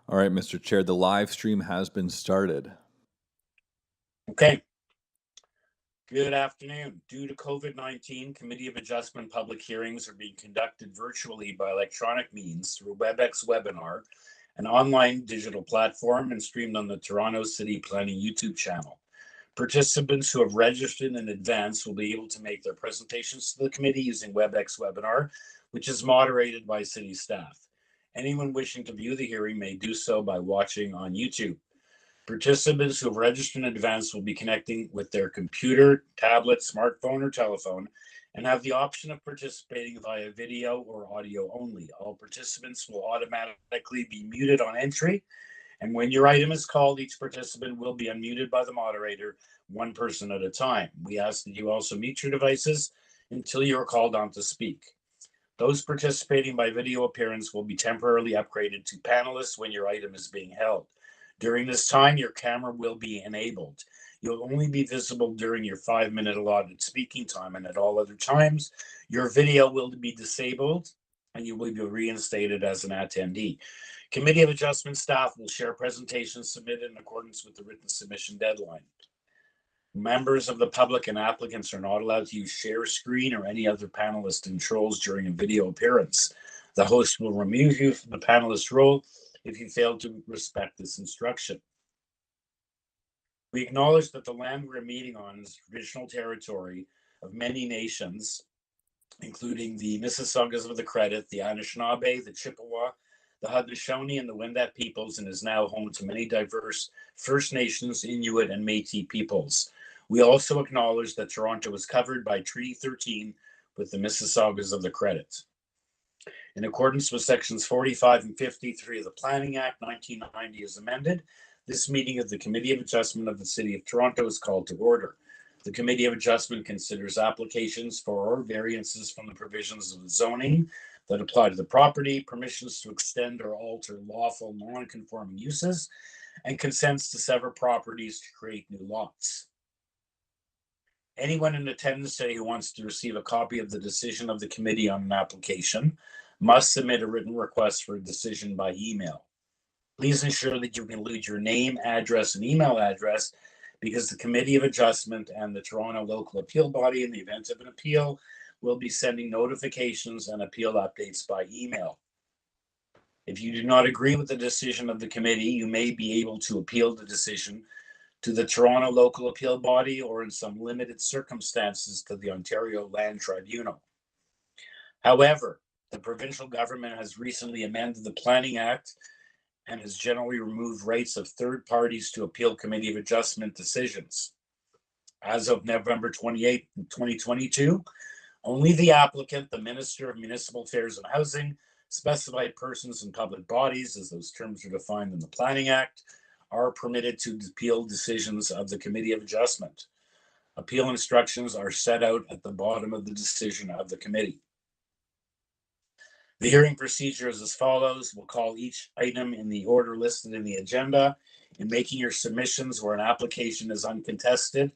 All right, Mr. Chair, the live stream has been started. Okay. Good afternoon. Due to COVID-19, Committee of Adjustment public hearings are being conducted virtually by electronic means through WebEx webinar, an online digital platform, and streamed on the Toronto City Planning YouTube channel. Participants who have registered in advance will be able to make their presentations to the committee using WebEx webinar, which is moderated by city staff. Anyone wishing to view the hearing may do so by watching on YouTube. Participants who have registered in advance will be connecting with their computer, tablet, smartphone, or telephone and have the option of participating via video or audio only. All participants will automatically be muted on entry, and when your item is called, each participant will be unmuted by the moderator, one person at a time. We ask that you also mute your devices until you are called on to speak. Those participating by video appearance will be temporarily upgraded to panelists when your item is being held. During this time, your camera will be enabled. You'll only be visible during your 5-minute allotted speaking time, and at all other times, your video will be disabled and you will be reinstated as an attendee. Committee of Adjustment staff will share presentations submitted in accordance with the written submission deadline. Members of the public and applicants are not allowed to use share screen or any other panelist controls during a video appearance. The host will remove you from the panelist role if you fail to respect this instruction. We acknowledge that the land we're meeting on is traditional territory of many nations, including the Mississaugas of the Credit, the Anishinaabe, the Chippewa, the Haudenosaunee, and the Wendat peoples, and is now home to many diverse First Nations, Inuit, and Métis peoples. We also acknowledge that Toronto is covered by Treaty 13 with the Mississaugas of the Credit. In accordance with sections 45 and 53 of the Planning Act 1990 as amended, this meeting of the Committee of Adjustment of the City of Toronto is called to order. The Committee of Adjustment considers applications for variances from the provisions of the zoning that apply to the property, permissions to extend or alter lawful non-conforming uses, and consents to sever properties to create new lots. Anyone in attendance today who wants to receive a copy of the decision of the committee on an application must submit a written request for a decision by email. Please ensure that you include your name, address, and email address, because the Committee of Adjustment and the Toronto Local Appeal Body, in the event of an appeal, will be sending notifications and appeal updates by email. If you do not agree with the decision of the committee, you may be able to appeal the decision to the Toronto Local Appeal Body, or in some limited circumstances to the Ontario Land Tribunal. However, the provincial government has recently amended the Planning Act and has generally removed rights of third parties to appeal Committee of Adjustment decisions. As of November 28, 2022, only the applicant, the Minister of Municipal Affairs and Housing, specified persons and public bodies, as those terms are defined in the Planning Act, are permitted to appeal decisions of the Committee of Adjustment. Appeal instructions are set out at the bottom of the decision of the committee. The hearing procedure is as follows. We'll call each item in the order listed in the agenda. In making your submissions where an application is uncontested,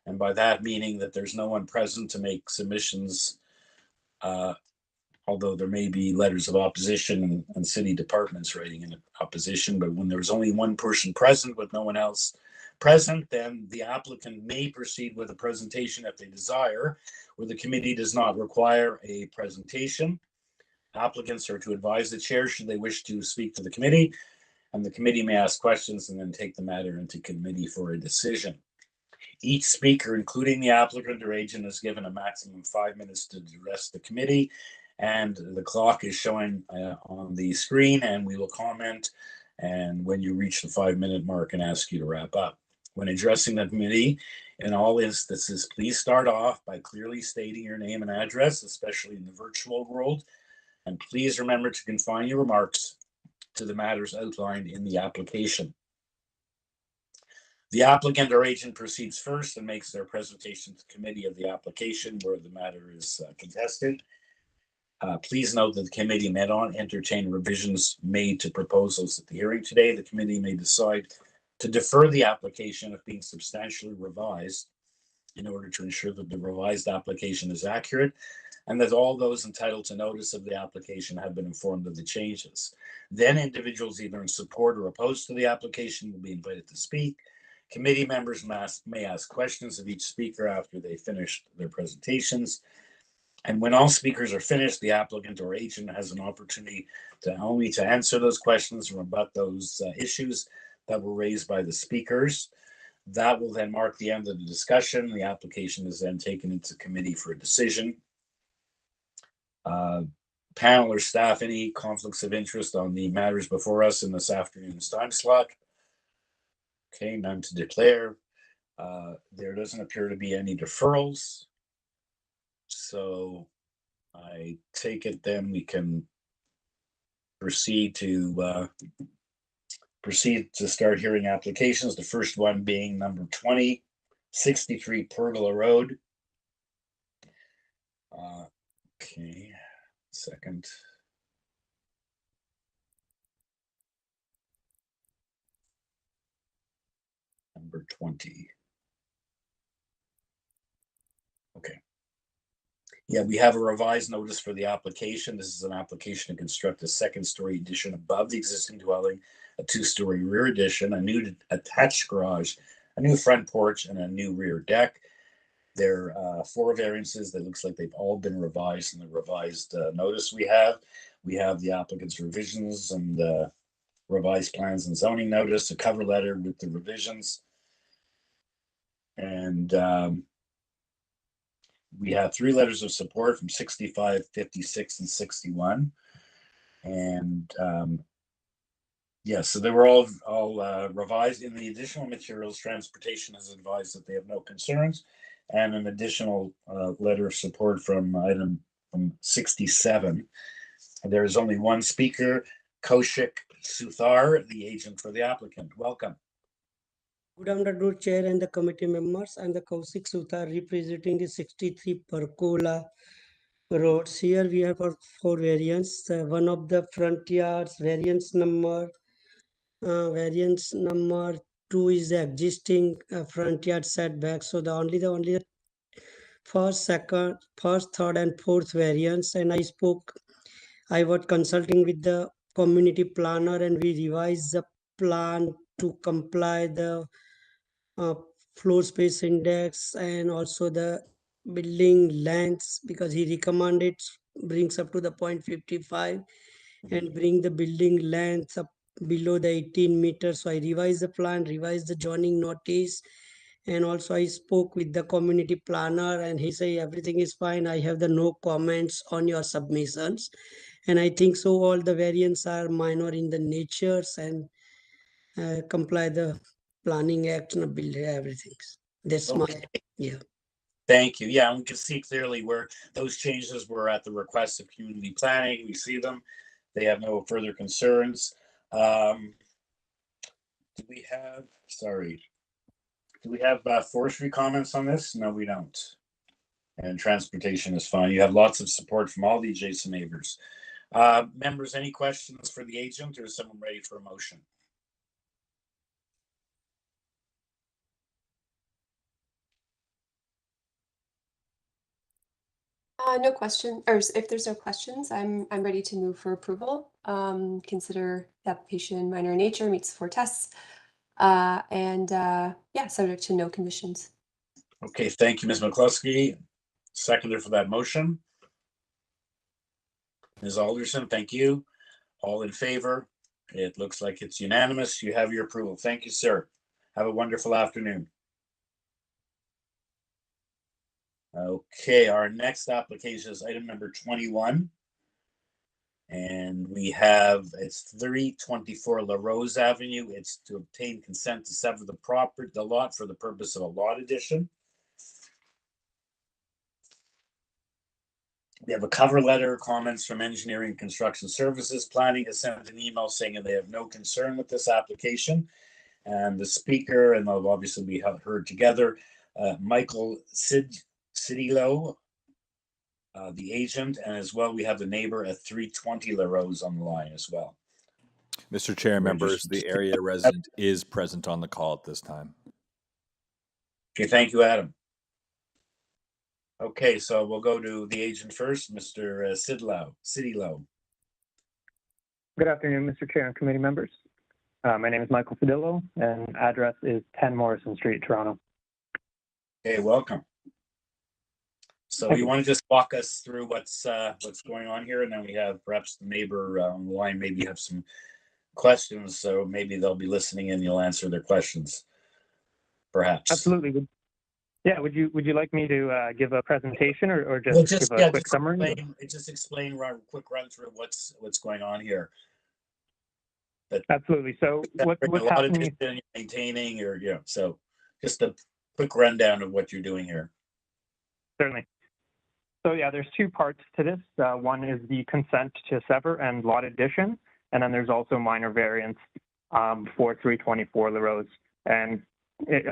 and by that meaning that there's no one present to make submissions, although there may be letters of opposition and city departments writing in opposition, but when there's only one person present with no one else present, then the applicant may proceed with a presentation if they desire, where the committee does not require a presentation. Applicants are to advise the chair should they wish to speak to the committee, and the committee may ask questions and then take the matter into committee for a decision. Each speaker, including the applicant or agent, is given a maximum 5 minutes to address the committee, and the clock is showing on the screen, and we will comment and when you reach the 5-minute mark and ask you to wrap up. When addressing the committee, in all instances, please start off by clearly stating your name and address, especially in the virtual world. And please remember to confine your remarks to the matters outlined in the application. The applicant or agent proceeds first and makes their presentation to the committee of the application where the matter is contested. Please note that the committee may not entertain revisions made to proposals at the hearing today. The committee may decide to defer the application if being substantially revised in order to ensure that the revised application is accurate and that all those entitled to notice of the application have been informed of the changes. Then individuals either in support or opposed to the application will be invited to speak. Committee members may ask questions of each speaker after they finish their presentations. And when all speakers are finished, the applicant or agent has an opportunity to answer those questions and rebut those issues that were raised by the speakers. That will then mark the end of the discussion. The application is then taken into committee for a decision. Panel or staff, any conflicts of interest on the matters before us in this afternoon's time slot? Okay, none to declare. There doesn't appear to be any deferrals. So I take it then we can proceed to start hearing applications. The first one being number 2063 Pergola Road. Okay, second. Number 20. Okay. Yeah, we have a revised notice for the application. This is an application to construct a second-story addition above the existing dwelling, a two-story rear addition, a new attached garage, a new front porch, and a new rear deck. There are 4 variances that looks like they've all been revised in the revised notice we have. We have the applicant's revisions and revised plans and zoning notice, a cover letter with the revisions. And we have 3 letters of support from 65, 56, and 61. And yeah, so they were all revised. In the additional materials, transportation has advised that they have no concerns, and an additional letter of support from item 67. There is only one speaker, Kaushik Suthar, the agent for the applicant. Welcome. Good afternoon, Chair and the committee members. I'm the Kaushik Suthar representing the 63 Pergola roads. Here we have 4 variants. One of the front yards, variance number 2 is the existing front yard setback. So the only the first, third, and fourth variants. And I was consulting with the community planner, and we revised the plan to comply the floor space index and also the building lengths, because he recommended brings up to the 0.55 and bring the building length up below the 18 meters. So I revised the plan, revised the joining notice, and also I spoke with the community planner, and he said everything is fine. I have the no comments on your submissions, and I think so all the variants are minor in the natures and comply the planning act and build everything. That's my Thank you. Yeah, we can see clearly where those changes were at the request of community planning. We see them. They have no further concerns. Do we have forestry comments on this? No, we don't. And transportation is fine. You have lots of support from all the adjacent neighbors. Members, any questions for the agent, or is someone ready for a motion? No question, or if there's no questions, I'm ready to move for approval. Consider the application minor in nature, meets 4 tests, and yeah, subject to no conditions. Okay, thank you, Ms. McCluskey. Seconder for that motion. Ms. Alderson, thank you. All in favor? It looks like it's unanimous. You have your approval. Thank you, sir. Have a wonderful afternoon. Okay, our next application is item number 21. And we have, it's 324 La Rose Avenue. It's to obtain consent to sever the lot for the purpose of a lot addition. We have a cover letter, comments from Engineering and Construction Services. Planning has sent an email saying that they have no concern with this application. And the speaker, and they'll obviously be heard together, Michael Sidilo, the agent, and as well we have the neighbor at 320 La Rose on the line as well. Mr. Chair, members, the area resident is present on the call at this time. Okay, thank you, Adam. Okay, so we'll go to the agent first, Mr. Sidlow. Good afternoon, Mr. Chair and committee members. My name is Michael Fidillo, and address is 10 Morrison Street, Toronto. Okay, welcome. So you want to just walk us through what's going on here, and then we have perhaps the neighbor on the line. Maybe have some questions, so maybe they'll be listening and you'll answer their questions, perhaps. Absolutely. Yeah, would you like me to give a presentation or just, Well, give a quick summary? Explain quick run through what's going on here. Absolutely. So what's happening? You're maintaining, or so just a quick rundown of what you're doing here. Certainly. So yeah, there's two parts to this. One is the consent to sever and lot addition, and then there's also minor variance for 324 LaRose. And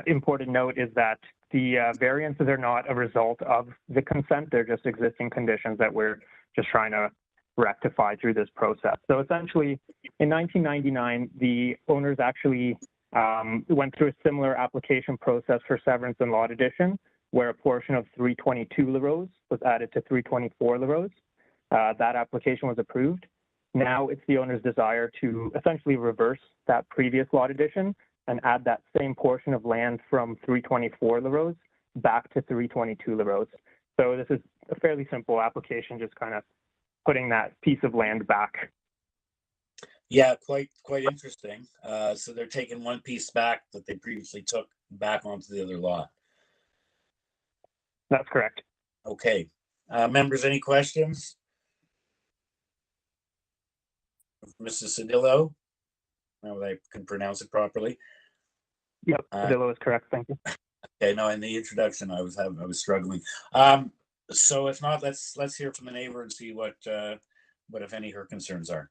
important note is that the variances are not a result of the consent. They're just existing conditions that we're just trying to rectify through this process. So essentially, in 1999, the owners actually went through a similar application process for severance and lot addition, where a portion of 322 LaRose was added to 324 LaRose. That application was approved. Now it's the owner's desire to essentially reverse that previous lot addition and add that same portion of land from 324 LaRose back to 322 LaRose. So this is a fairly simple application, just kind of putting that piece of land back. Yeah, quite interesting. So they're taking one piece back that they previously took back onto the other lot. That's correct. Okay. Members, any questions? Mrs. Cedillo? Now that I can pronounce it properly. Yep, Cedillo is correct. Thank you. Okay, no, in the introduction I was struggling. So if not, let's hear from the neighbor and see what if any her concerns are.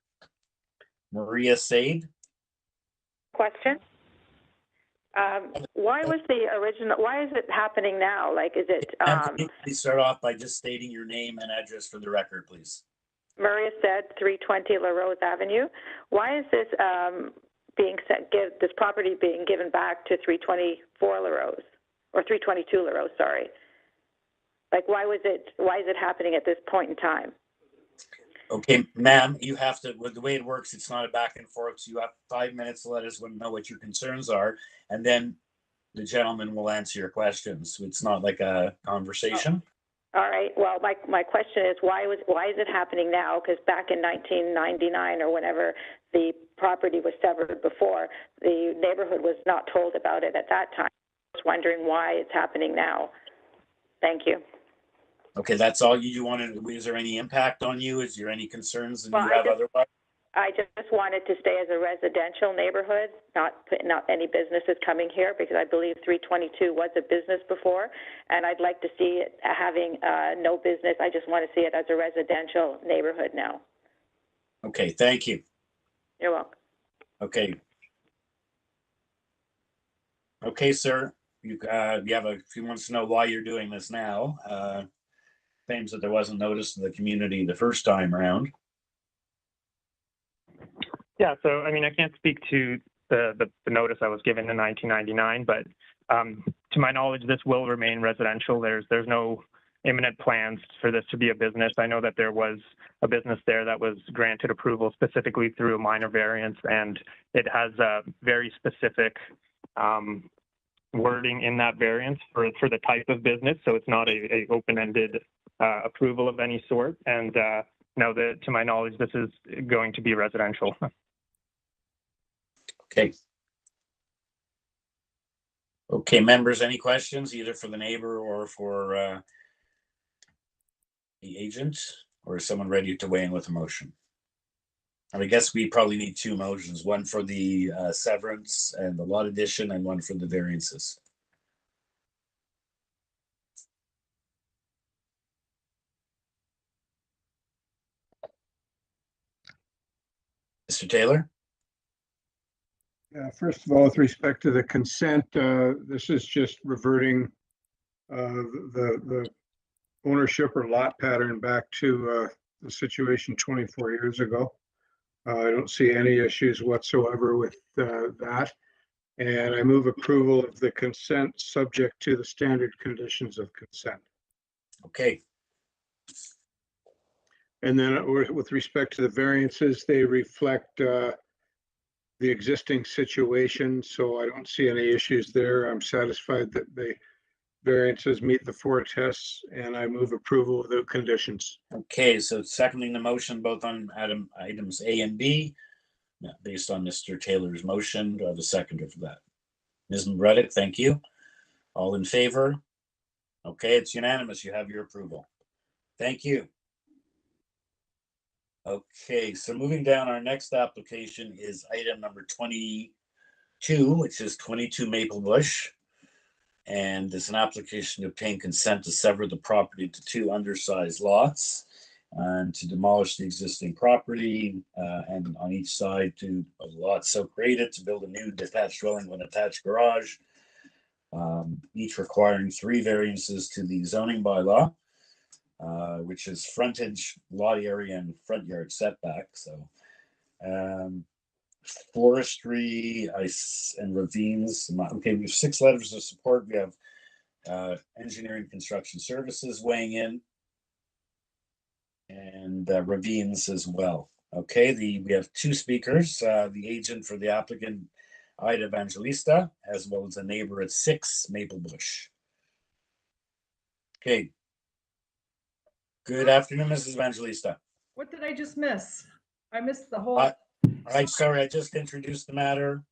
Maria Sade. Question. Why was the original? Why is it happening now? Like, is it? Please start off by just stating your name and address for the record, please. Maria said 320 LaRose Avenue. Why is this this property being given back to 324 LaRose or 322 LaRose? Sorry. Like, why is it happening at this point in time? Okay, ma'am, you have to, with the way it works, it's not a back and forth. So you have 5 minutes to let us know what your concerns are, and then the gentleman will answer your questions. It's not like a conversation. Oh. All right. Well, my question is, why is it happening now? Because back in 1999 or whenever the property was severed before, the neighborhood was not told about it at that time. I was wondering why it's happening now. Thank you. Okay, that's all you wanted. Is there any impact on you? Is there any concerns that you have otherwise? I just wanted to stay as a residential neighborhood, not any businesses coming here, because I believe 322 was a business before, and I'd like to see it having no business. I just want to see it as a residential neighborhood now. Okay, thank you. You're welcome. Okay. Okay, sir. You have a few months to know why you're doing this now. Claims that there wasn't notice in the community the first time around. Yeah, so I mean, I can't speak to the notice I was given in 1999, but to my knowledge, this will remain residential. There's no imminent plans for this to be a business. I know that there was a business there that was granted approval specifically through a minor variance, and it has a very specific wording in that variance for the type of business. So it's not a open-ended approval of any sort. And no, to my knowledge, this is going to be residential. Okay. Okay, members, any questions either for the neighbor or for the agent, or is someone ready to weigh in with a motion? And I guess we probably need two motions, one for the severance and the lot addition, and one for the variances. Mr. Taylor? First of all, with respect to the consent, this is just reverting the ownership or lot pattern back to the situation 24 years ago. I don't see any issues whatsoever with that. And I move approval of the consent subject to the standard conditions of consent. Okay, And then with respect to the variances, they reflect the existing situation, so I don't see any issues there. I'm satisfied that the variances meet the 4 tests, and I move approval without conditions. okay, so seconding the motion both on items A and B, based on Mr. Taylor's motion. Do I have a seconder for that? Ms. Reddick, thank you. All in favor? Okay, it's unanimous. You have your approval. Thank you. Okay, so moving down, our next application is item number 22, which is 22 Maple Bush. And it's an application to obtain consent to sever the property into 2 undersized lots and to demolish the existing property and on each side to a lot so created to build a new detached dwelling with an attached garage, each requiring 3 variances to the zoning bylaw, which is frontage, lot area, and front yard setback. So forestry, ice and ravines. Okay, we have 6 letters of support. We have engineering construction services weighing in, and ravines as well. Okay, we have 2 speakers, the agent for the applicant, Ida Evangelista, as well as a neighbor at 6 Maple Bush. Okay. Good afternoon, Mrs. Evangelista. What did I just miss? I missed the whole. All right, sorry, I just introduced the matter.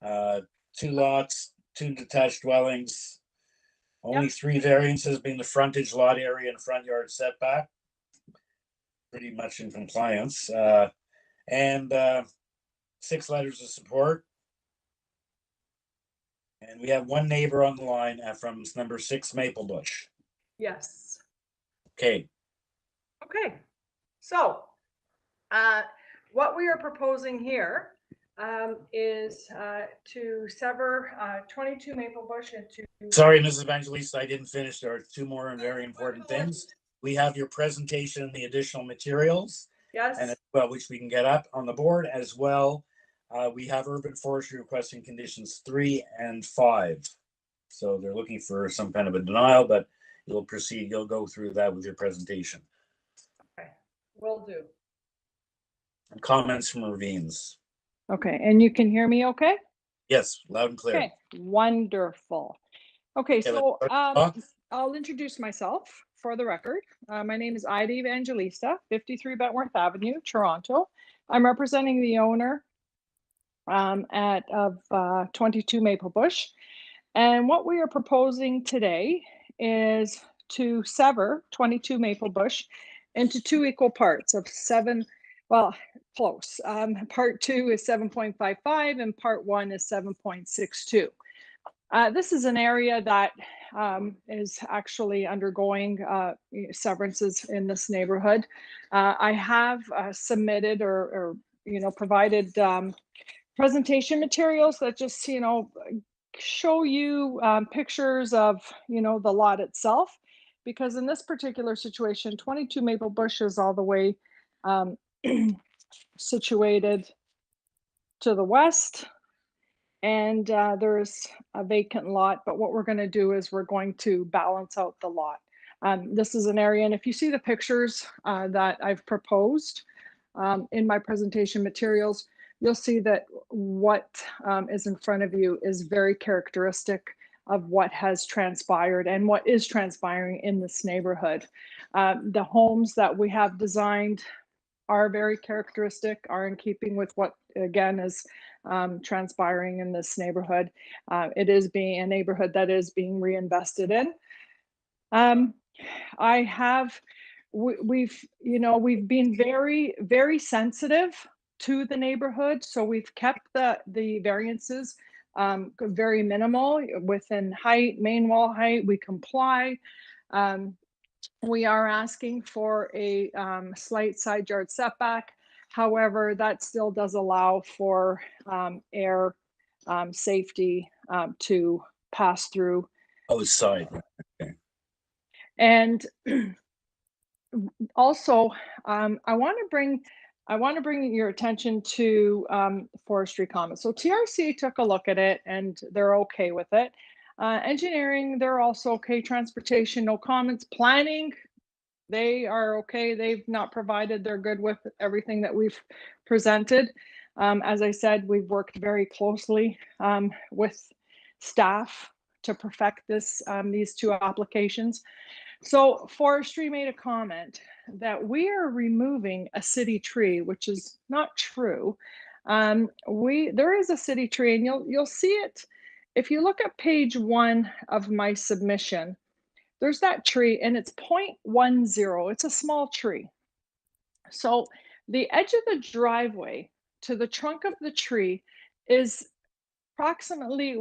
2 lots, 2 detached dwellings, only 3 variances being the frontage, lot area, and front yard setback. Pretty much in compliance. And 6 letters of support. And we have 1 neighbor on the line from number 6 Maple Bush. Yes. Okay, Okay. So, what we are proposing here is to sever 22 Maple Bush into. sorry, Mrs. Evangelista, I didn't finish. There are 2 more very important things. We have your presentation and the additional materials. Yes. And well, which we can get up on the board as well. We have urban forestry requesting conditions 3 and 5. So they're looking for some kind of a denial, but you'll proceed. You'll go through that with your presentation. Okay, will do. And comments from ravines. Okay, and you can hear me okay? Yes, loud and clear. Okay, wonderful. Okay, so let's start off. I'll introduce myself for the record. My name is Ida Evangelista, 53 Bentworth Avenue, Toronto. I'm representing the owner of 22 Maple Bush. And what we are proposing today is to sever 22 Maple Bush into 2 equal parts of 7, well, close. Part 2 is 7.55 and part 1 is 7.62. This is an area that is actually undergoing severances in this neighborhood. I have submitted or provided presentation materials that just, show you pictures of, the lot itself, because in this particular situation, 22 Maple Bush is all the way situated to the west. And there's a vacant lot, but what we're going to do is we're going to balance out the lot. This is an area, and if you see the pictures that I've proposed in my presentation materials, you'll see that what is in front of you is very characteristic of what has transpired and what is transpiring in this neighborhood. The homes that we have designed are very characteristic, are in keeping with what, again, is transpiring in this neighborhood. It is being a neighborhood that is being reinvested in. We've been very, very sensitive to the neighborhood, so we've kept the variances very minimal within height, main wall height. We comply. We are asking for a slight side yard setback. However, that still does allow for air safety to pass through. Outside. Okay. And also, I want to bring your attention to forestry comments. So TRC took a look at it and they're okay with it. Engineering, they're also okay. Transportation, no comments. Planning, they are okay. They've not provided, they're good with everything that we've presented. As I said, we've worked very closely with staff to perfect this, these two applications. So forestry made a comment that we are removing a city tree, which is not true. There is a city tree, and you'll see it if you look at page 1 of my submission. There's that tree, and it's 0.10. It's a small tree. So the edge of the driveway to the trunk of the tree is approximately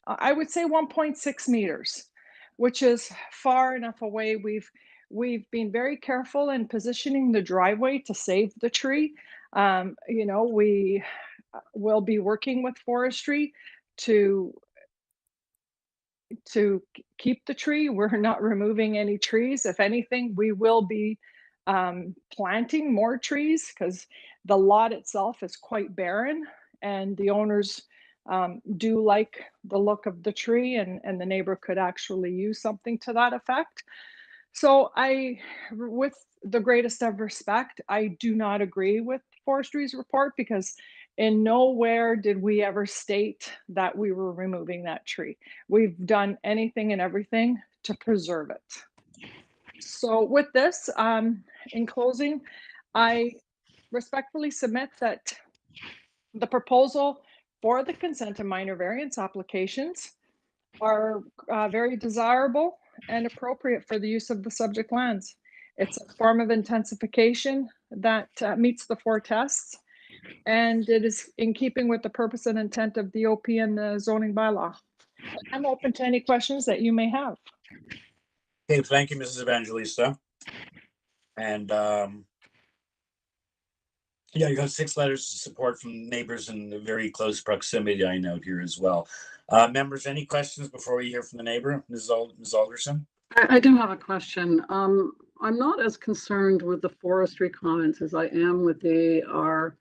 I would say 1.6 meters, which is far enough away. We've been very careful in positioning the driveway to save the tree. You know, we will be working with forestry to keep the tree. We're not removing any trees. If anything, we will be planting more trees because the lot itself is quite barren, and the owners do like the look of the tree, and the neighbor could actually use something to that effect. So with the greatest of respect, I do not agree with forestry's report, because in nowhere did we ever state that we were removing that tree. We've done anything and everything to preserve it. So with this, in closing, I respectfully submit that the proposal for the consent and minor variance applications are very desirable and appropriate for the use of the subject lands. It's a form of intensification that meets the 4 tests, and it is in keeping with the purpose and intent of the OP and the zoning bylaw. I'm open to any questions that you may have. Okay, thank you, Mrs. Evangelista. And yeah, you got 6 letters of support from neighbors in very close proximity, I note here as well. Members, any questions before we hear from the neighbor, Ms. Alderson? I do have a question. I'm not as concerned with the forestry comments as I am with our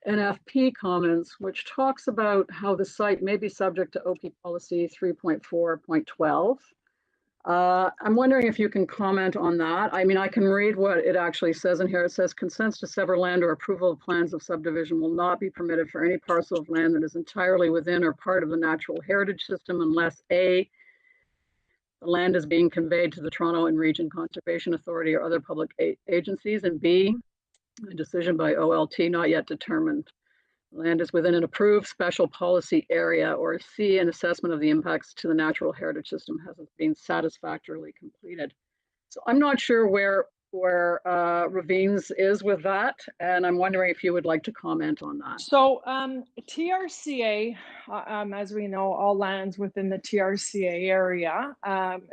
NFP comments, which talks about how the site may be subject to OP policy 3.4.12. I'm wondering if you can comment on that. I mean, I can read what it actually says in here. It says consents to sever land or approval of plans of subdivision will not be permitted for any parcel of land that is entirely within or part of the natural heritage system unless A, the land is being conveyed to the Toronto and Region Conservation Authority or other public agencies, and B, a decision by OLT not yet determined. Land is within an approved special policy area, or C, an assessment of the impacts to the natural heritage system hasn't been satisfactorily completed. So I'm not sure where Ravines is with that, and I'm wondering if you would like to comment on that. So TRCA, as we know, all lands within the TRCA area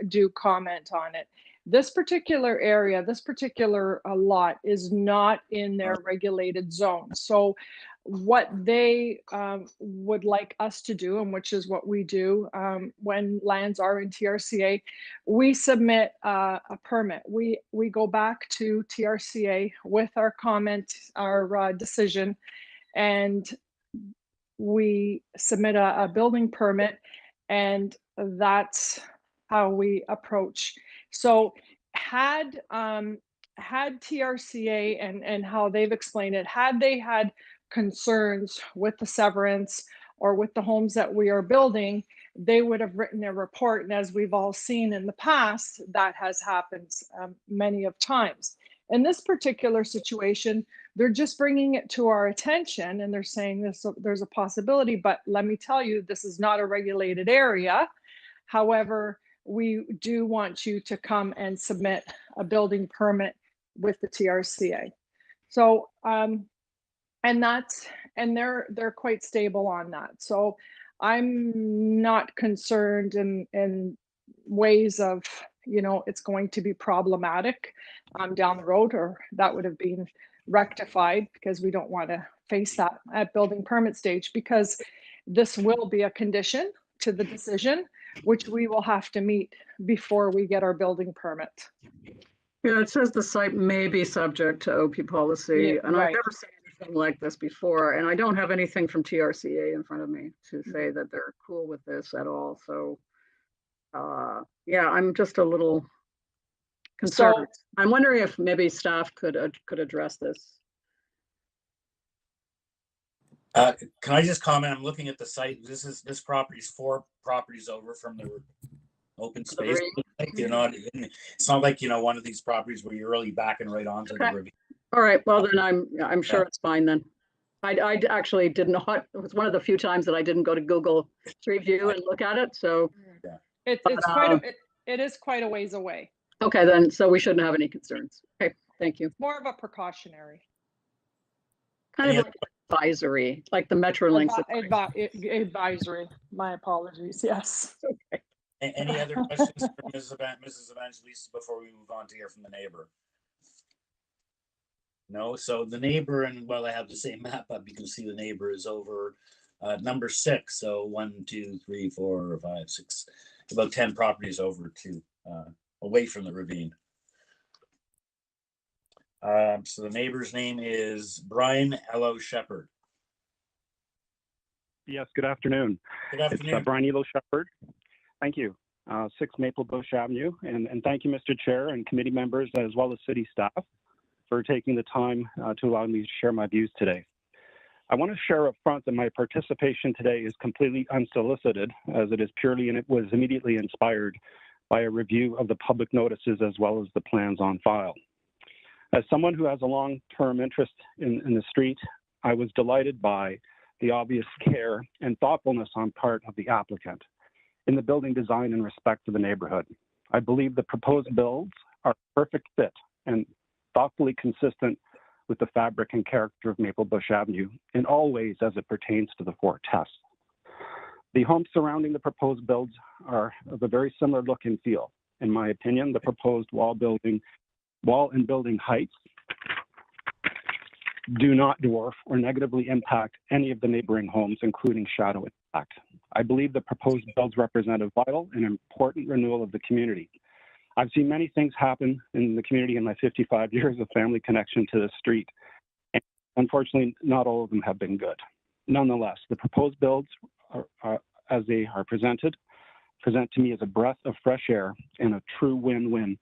do comment on it. This particular area, this particular lot is not in their regulated zone. So what they would like us to do, and which is what we do when lands are in TRCA, we submit a permit. We go back to TRCA with our comment, our decision, and we submit a building permit, and that's how we approach. So had TRCA and how they've explained it, had they had concerns with the severance or with the homes that we are building, they would have written a report. And as we've all seen in the past, that has happened many of times. In this particular situation, they're just bringing it to our attention, and they're saying there's a possibility, but let me tell you, this is not a regulated area. However, we do want you to come and submit a building permit with the TRCA. So, and they're quite stable on that. So I'm not concerned in ways of, you know, it's going to be problematic down the road, or that would have been rectified, because we don't want to face that at building permit stage, because this will be a condition to the decision, which we will have to meet before we get our building permit. Yeah, it says the site may be subject to OP policy, Yeah, and right. I've never seen anything like this before, and I don't have anything from TRCA in front of me to say that they're cool with this at all. So, yeah, I'm just a little concerned. I'm wondering if maybe staff could address this. Can I just comment? I'm looking at the site. This property is 4 properties over from the open space. You're not. It's not like one of these properties where you're really backing right onto the ravine. All right. Well, then I'm sure it's fine then. I actually did not. It was one of the few times that I didn't go to Google Street View and look at it. So it is quite a ways away. Okay, then. So we shouldn't have any concerns. Okay. Thank you. More of a precautionary. Kind of like advisory, like the Metrolinx advisory. My apologies. Yes. Okay. Any other questions for Mrs. Evangelista before we move on to hear from the neighbor? No. So the neighbor, and while I have the same map up, you can see the neighbor is over number 6. So 1, 2, 3, 4, 5, 6, about 10 properties over to away from the ravine. So the neighbor's name is Brian Elo Shepherd. Yes, good afternoon. Good afternoon. It's Brian Elo Shepherd. Thank you. 6 Maple Bush Avenue. And thank you, Mr. Chair and committee members, as well as city staff, for taking the time to allow me to share my views today. I want to share up front that my participation today is completely unsolicited, as it is purely, and it was immediately inspired by a review of the public notices as well as the plans on file. As someone who has a long-term interest in the street, I was delighted by the obvious care and thoughtfulness on part of the applicant in the building design in respect to the neighborhood. I believe the proposed builds are a perfect fit and thoughtfully consistent with the fabric and character of Maple Bush Avenue in all ways as it pertains to the 4 tests. The homes surrounding the proposed builds are of a very similar look and feel. In my opinion, the proposed wall and building heights do not dwarf or negatively impact any of the neighboring homes, including shadow impact. I believe the proposed builds represent a vital and important renewal of the community. I've seen many things happen in the community in my 55 years of family connection to the street, and unfortunately, not all of them have been good. Nonetheless, the proposed builds, as they are present to me as a breath of fresh air and a true win-win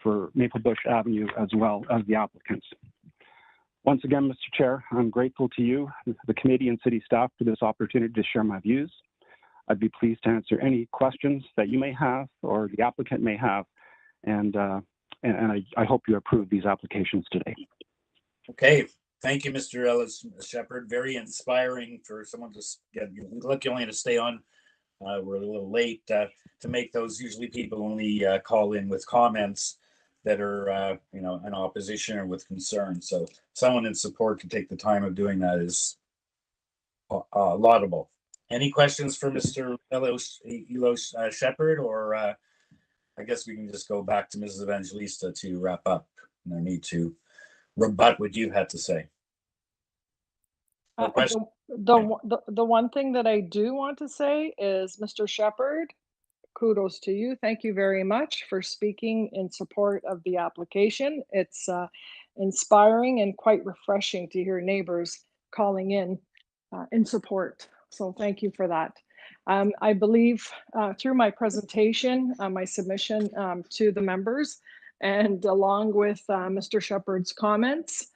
for Maple Bush Avenue as well as the applicants. Once again, Mr. Chair, I'm grateful to you, the committee and city staff, for this opportunity to share my views. I'd be pleased to answer any questions that you may have or the applicant may have, and I hope you approve these applications today. Okay, thank you, Mr. Ellis Shepherd. Very inspiring for someone to get lucky only to stay on. We're a little late to make those. Usually people only call in with comments that are in opposition or with concern. So someone in support to take the time of doing that is laudable. Any questions for Mr. Elo Shepherd, or I guess we can just go back to Mrs. Evangelista to wrap up. No need to rebut what you had to say. No question? The one thing that I do want to say is, Mr. Shepherd, kudos to you. Thank you very much for speaking in support of the application. It's inspiring and quite refreshing to hear neighbors calling in support. So thank you for that. I believe through my presentation, my submission to the members, and along with Mr. Shepherd's comments,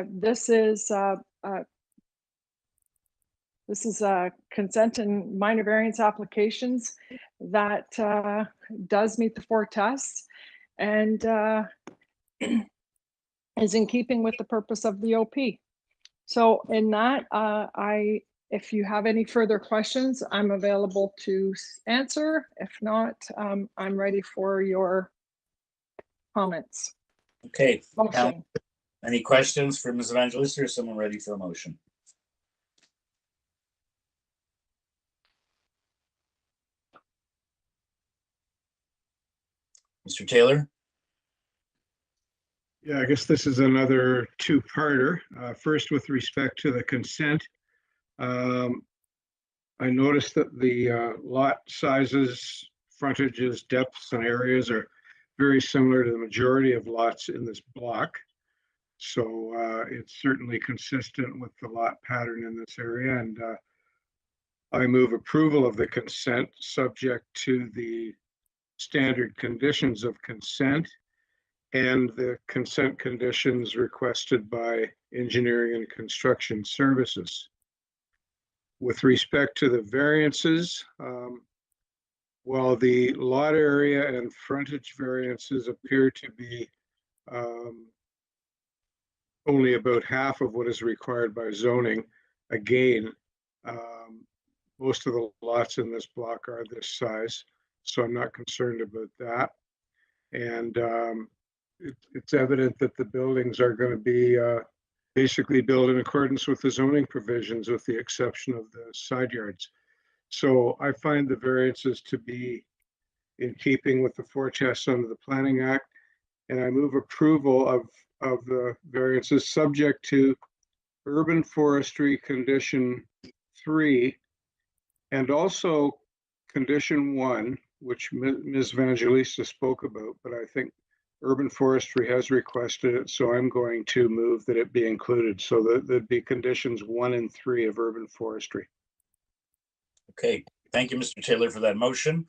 this is consent and minor variance applications that does meet the 4 tests and is in keeping with the purpose of the OP. So in that, if you have any further questions, I'm available to answer. If not, I'm ready for your comments. Okay. Motion. Any questions for Ms. Evangelista, or someone ready for a motion? Mr. Taylor? Yeah, I guess this is another 2-parter. First, with respect to the consent, I noticed that the lot sizes, frontages, depths, and areas are very similar to the majority of lots in this block. So it's certainly consistent with the lot pattern in this area, and I move approval of the consent subject to the standard conditions of consent and the consent conditions requested by Engineering and Construction Services. With respect to the variances, while the lot area and frontage variances appear to be only about half of what is required by zoning, again, most of the lots in this block are this size, so I'm not concerned about that. And it's evident that the buildings are going to be basically built in accordance with the zoning provisions, with the exception of the side yards. So I find the variances to be in keeping with the forecasts under the Planning Act, and I move approval of the variances subject to urban forestry condition 3 and also condition 1, which Ms. Evangelista spoke about, but I think urban forestry has requested it, so I'm going to move that it be included. So that there'd be conditions 1 and 3 of urban forestry. Okay, thank you, Mr. Taylor, for that motion.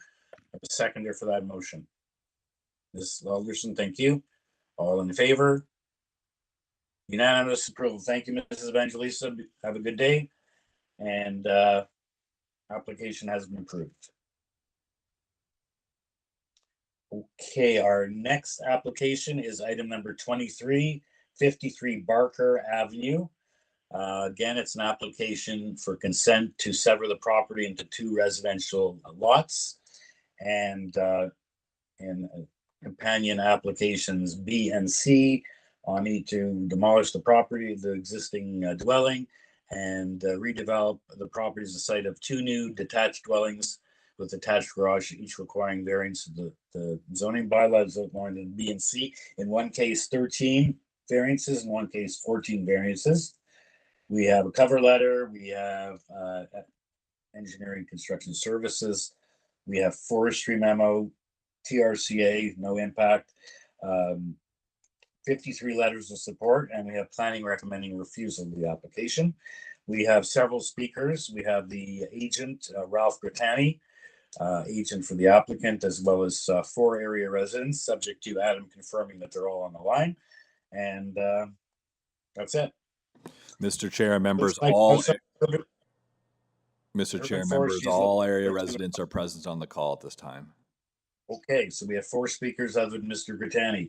A seconder for that motion. Ms. Alderson, thank you. All in favor? Unanimous approval. Thank you, Mrs. Evangelista. Have a good day. And application has been approved. Okay, our next application is item number 2353 Barker Avenue. Again, it's an application for consent to sever the property into 2 residential lots and companion applications B and C on each to demolish the property, the existing dwelling, and redevelop the property as a site of 2 new detached dwellings with attached garage, each requiring variance of the zoning bylaws outlined in B and C. In one case, 13 variances, in one case, 14 variances. We have a cover letter, we have engineering construction services, we have forestry memo, TRCA, no impact, 53 letters of support, and we have planning recommending refusal of the application. We have several speakers. We have the agent, Ralph Grittani, agent for the applicant, as well as 4 area residents, subject to Adam confirming that they're all on the line. And that's it. Mr. Chair, members, all area residents are present on the call at this time. Okay, so we have 4 speakers other than Mr. Grittani.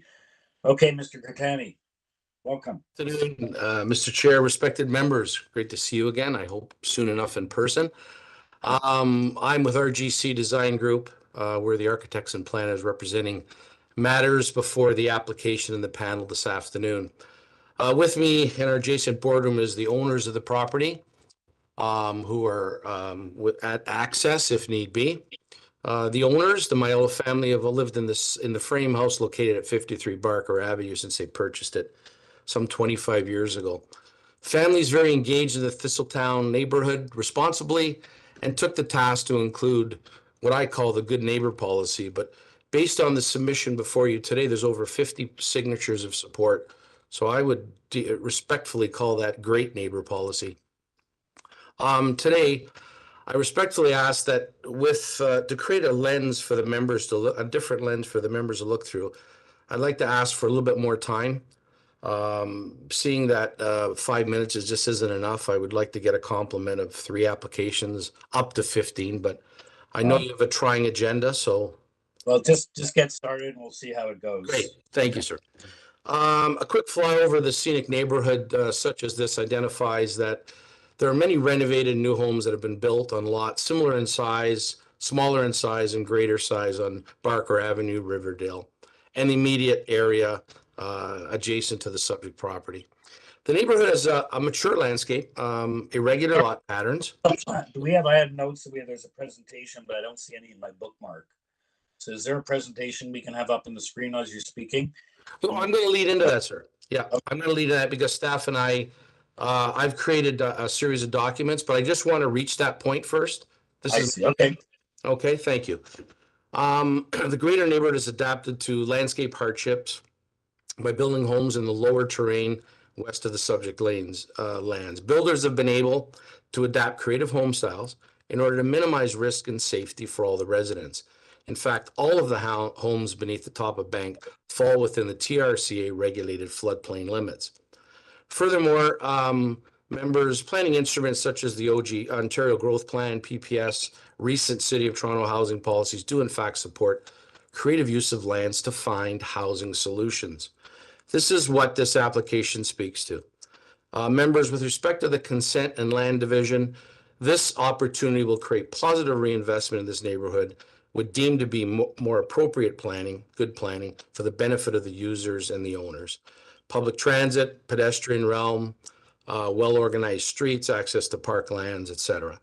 Okay, Mr. Grittani, welcome. Good afternoon, Mr. Chair, respected members. Great to see you again. I hope soon enough in person. I'm with RGC Design Group. We're the architects and planners representing matters before the application in the panel this afternoon. With me in our adjacent boardroom is the owners of the property, who are at access if need be. The owners, the Maiella family, have lived in the frame house located at 53 Barker Avenue since they purchased it some 25 years ago. Family is very engaged in the Thistletown neighborhood responsibly and took the task to include what I call the good neighbor policy. But based on the submission before you today, there's over 50 signatures of support. So I would respectfully call that great neighbor policy. Today, I respectfully ask that to create a lens for the members to look, a different lens for the members to look through, I'd like to ask for a little bit more time. Seeing that 5 minutes just isn't enough, I would like to get a complement of 3 applications up to 15, but I know you have a trying agenda, so. Well, just get started and we'll see how it goes. Great, thank you, sir. A quick flyover of the scenic neighborhood such as this identifies that there are many renovated new homes that have been built on lots similar in size, smaller in size, and greater size on Barker Avenue, Riverdale, and the immediate area adjacent to the subject property. The neighborhood has a mature landscape, irregular lot patterns. I had notes that there's a presentation, but I don't see any in my bookmark. So is there a presentation we can have up on the screen as you're speaking? Well, I'm going to lead into that, sir. Yeah, I'm going to lead into that because staff and I've created a series of documents, but I just want to reach that point first. Okay. Okay, thank you. The greater neighborhood is adapted to landscape hardships by building homes in the lower terrain west of the subject lands. Builders have been able to adapt creative home styles in order to minimize risk and safety for all the residents. In fact, all of the homes beneath the top of Bank fall within the TRCA regulated floodplain limits. Furthermore, members, planning instruments such as the Ontario Growth Plan, PPS, recent City of Toronto housing policies do in fact support creative use of lands to find housing solutions. This is what this application speaks to. Members, with respect to the consent and land division, this opportunity will create positive reinvestment in this neighborhood, would deem to be more appropriate planning, good planning, for the benefit of the users and the owners. Public transit, pedestrian realm, well-organized streets, access to parklands, etc.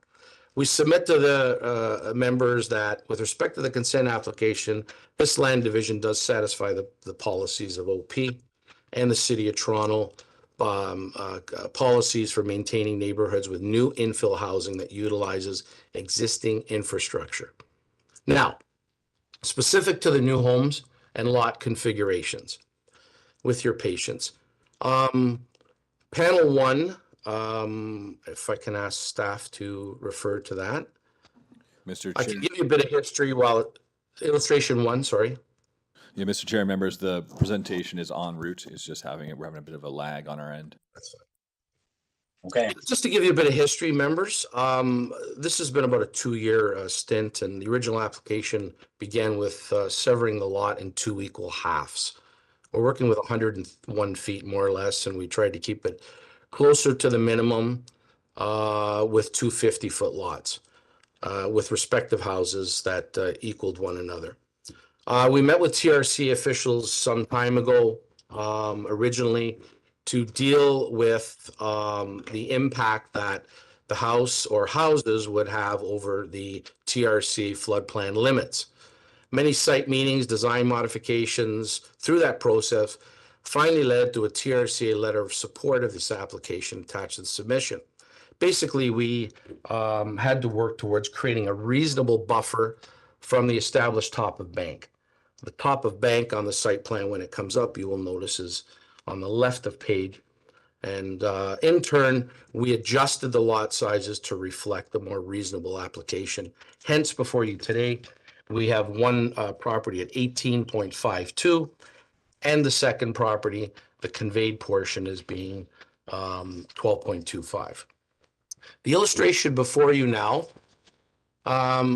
We submit to the members that with respect to the consent application, this land division does satisfy the policies of OP and the City of Toronto policies for maintaining neighborhoods with new infill housing that utilizes existing infrastructure. Now, specific to the new homes and lot configurations, with your patience. Panel 1, if I can ask staff to refer to that. Mr. I Chair. can give you a bit of history while illustration 1, sorry. Yeah, Mr. Chair, members, the presentation is en route. It's just we're having a bit of a lag on our end. That's fine. Okay. Just to give you a bit of history, members, this has been about a 2-year stint, and the original application began with severing the lot in 2 equal halves. We're working with 101 feet more or less, and we tried to keep it closer to the minimum with 2 50-foot lots with respective houses that equaled one another. We met with TRC officials some time ago, originally, to deal with the impact that the house or houses would have over the TRC flood plan limits. Many site meetings, design modifications through that process finally led to a TRCA letter of support of this application attached to the submission. Basically, we had to work towards creating a reasonable buffer from the established top of Bank. The top of Bank on the site plan, when it comes up, you will notice is on the left of page. And in turn, we adjusted the lot sizes to reflect the more reasonable application. Hence, before you today, we have one property at 18.52, and the second property, the conveyed portion, is being 12.25. The illustration before you now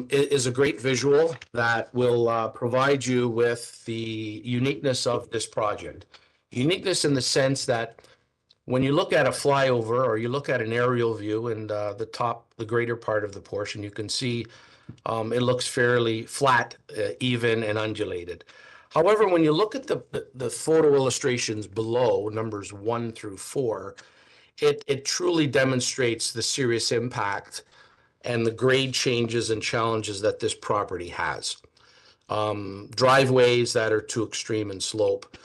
is a great visual that will provide you with the uniqueness of this project. Uniqueness in the sense that when you look at a flyover or you look at an aerial view and the greater part of the portion, you can see it looks fairly flat, even, and undulated. However, when you look at the photo illustrations below, numbers 1 through 4, it truly demonstrates the serious impact and the grade changes and challenges that this property has. Driveways that are too extreme in slope,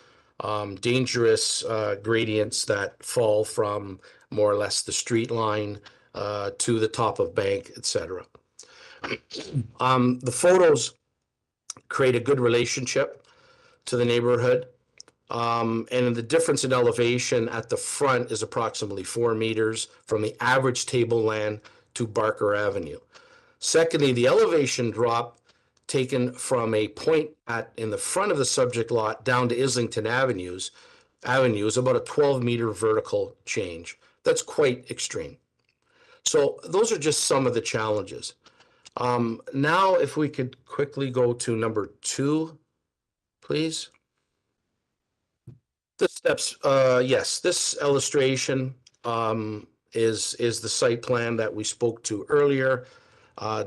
dangerous gradients that fall from more or less the street line to the top of Bank, etc. The photos create a good relationship to the neighborhood. And the difference in elevation at the front is approximately 4 meters from the average tableland to Barker Avenue. Secondly, the elevation drop taken from a point in the front of the subject lot down to Islington Avenue is about a 12-meter vertical change. That's quite extreme. So those are just some of the challenges. Now, if we could quickly go to number 2, please. The steps, yes, this illustration is the site plan that we spoke to earlier,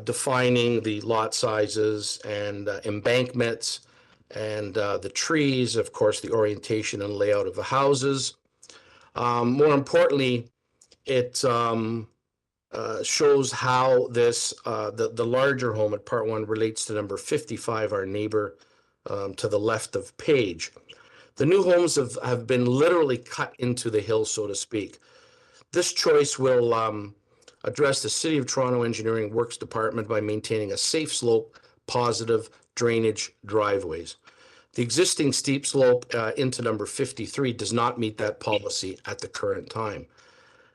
defining the lot sizes and embankments and the trees, of course, the orientation and layout of the houses. More importantly, it shows how this, the larger home at part 1 relates to number 55, our neighbor to the left of page. The new homes have been literally cut into the hill, so to speak. This choice will address the City of Toronto Engineering Works Department by maintaining a safe slope, positive drainage driveways. The existing steep slope into number 53 does not meet that policy at the current time.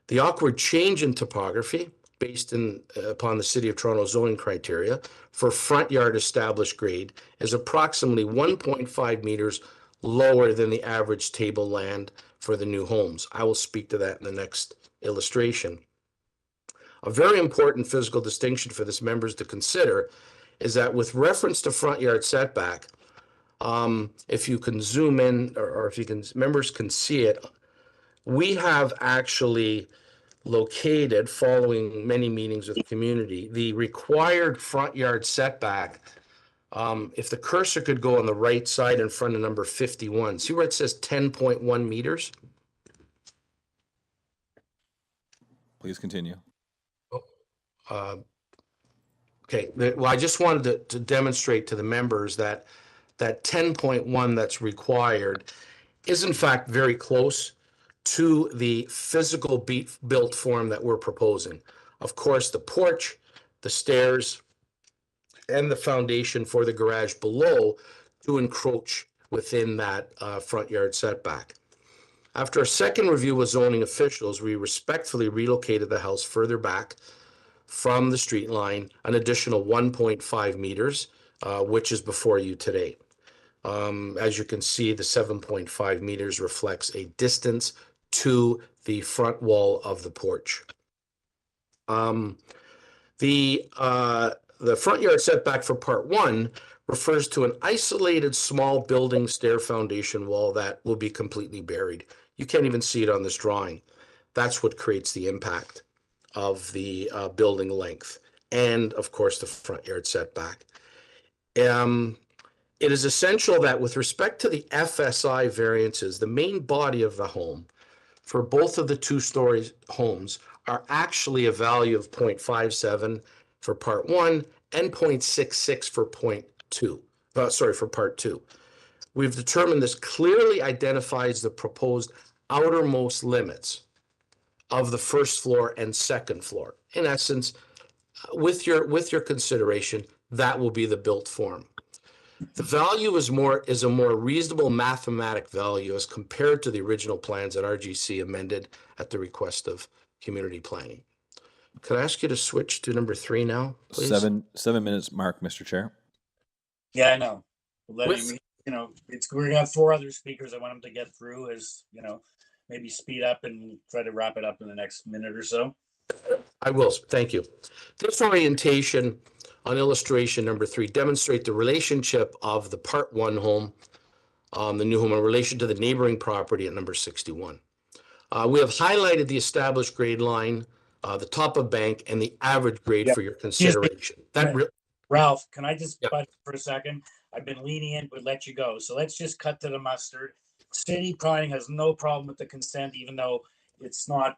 The awkward change in topography based upon the City of Toronto zoning criteria for front yard established grade is approximately 1.5 meters lower than the average tableland for the new homes. I will speak to that in the next illustration. A very important physical distinction for this members to consider is that with reference to front yard setback, if you can zoom in, or if you can, members can see it, we have actually located, following many meetings with the community, the required front yard setback. If the cursor could go on the right side in front of number 51, see where it says 10.1 meters? Please continue. Okay, well, I just wanted to demonstrate to the members that 10.1 that's required is in fact very close to the physical built form that we're proposing. Of course, the porch, the stairs, and the foundation for the garage below to encroach within that front yard setback. After a second review with zoning officials, we respectfully relocated the house further back from the street line, an additional 1.5 meters, which is before you today. As you can see, the 7.5 meters reflects a distance to the front wall of the porch. The front yard setback for part 1 refers to an isolated small building stair foundation wall that will be completely buried. You can't even see it on this drawing. That's what creates the impact of the building length and, of course, the front yard setback. It is essential that with respect to the FSI variances, the main body of the home for both of the two-story homes are actually a value of 0.57 for part 1 and 0.66 for for part 2. We've determined this clearly identifies the proposed outermost limits of the first floor and second floor. In essence, with your consideration, that will be the built form. The value is a more reasonable mathematic value as compared to the original plans that RGC amended at the request of community planning. Could I ask you to switch to number 3 now, please? 7 minutes mark, Mr. Chair. Yeah, I know. Letting me, we're gonna have 4 other speakers. I want them to get through as, maybe speed up and try to wrap it up in the next minute or so. I will, thank you. This orientation on illustration number 3 demonstrate the relationship of the part 1 home, the new home, in relation to the neighboring property at number 61. We have highlighted the established grade line, the top of bank, and the average grade for your consideration. Ralph, can I just butt for a second? I've been lenient, but let you go. So let's just cut to the mustard. City planning has no problem with the consent, even though it's not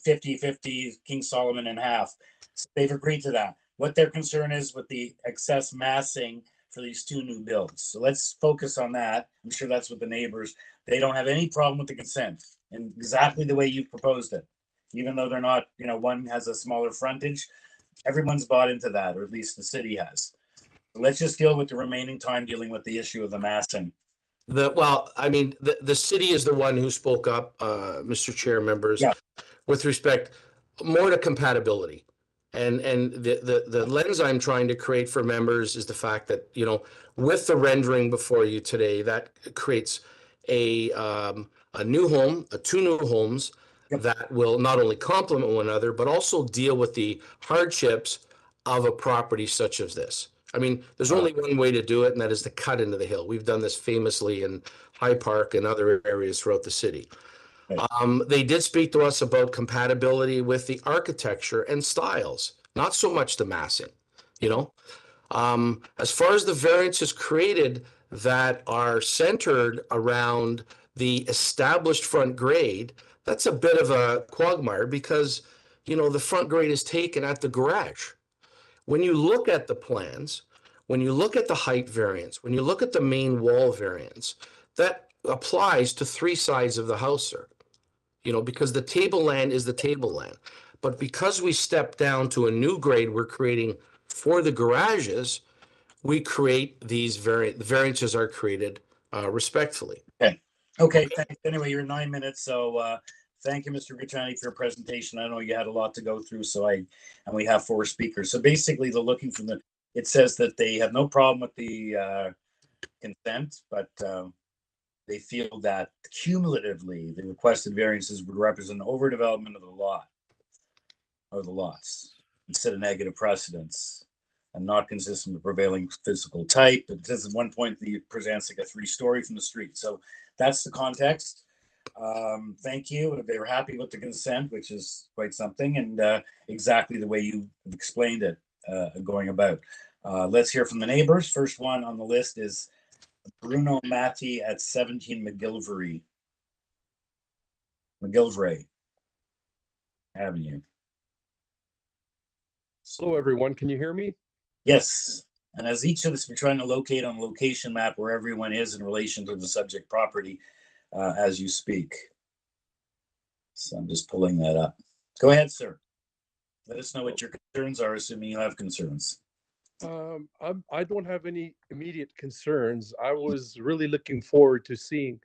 50-50 King Solomon and half. So they've agreed to that. What their concern is with the excess massing for these 2 new builds. So let's focus on that. I'm sure that's what the neighbors, they don't have any problem with the consent and exactly the way you proposed it. Even though they're not, one has a smaller frontage, everyone's bought into that, or at least the city has. So let's just deal with the remaining time dealing with the issue of the massing. The city is the one who spoke up, Mr. Chair, members, with respect more to compatibility. And the lens I'm trying to create for members is the fact that, with the rendering before you today, that creates a new home, 2 new homes that will not only complement one another, but also deal with the hardships of a property such as this. There's only one way to do it, and that is to cut into the hill. We've done this famously in High Park and other areas throughout the city. They did speak to us about compatibility with the architecture and styles, not so much the massing, As far as the variances created that are centered around the established front grade, that's a bit of a quagmire because, the front grade is taken at the garage. When you look at the plans, when you look at the height variance, when you look at the main wall variance, that applies to 3 sides of the house, sir. Because the tableland is the tableland. But because we stepped down to a new grade we're creating for the garages, we create these variances are created respectfully. Okay, thanks. Anyway, you're 9 minutes, so thank you, Mr. Gucciani, for your presentation. I know you had a lot to go through, and we have 4 speakers. So basically, they're looking from it says that they have no problem with the consent, but they feel that cumulatively, the requested variances would represent overdevelopment of the lot, or the lots, instead of negative precedents, and not consistent with prevailing physical type. It says at one point it presents like a 3-story from the street. So that's the context. Thank you. They were happy with the consent, which is quite something, and exactly the way you explained it going about. Let's hear from the neighbors. First one on the list is Bruno Matti at 17 McGillivray Avenue. Hello, everyone. Can you hear me? Yes. And as each of us, we're trying to locate on a location map where everyone is in relation to the subject property as you speak. So I'm just pulling that up. Go ahead, sir. Let us know what your concerns are, assuming you have concerns. I don't have any immediate concerns. I was really looking forward to seeing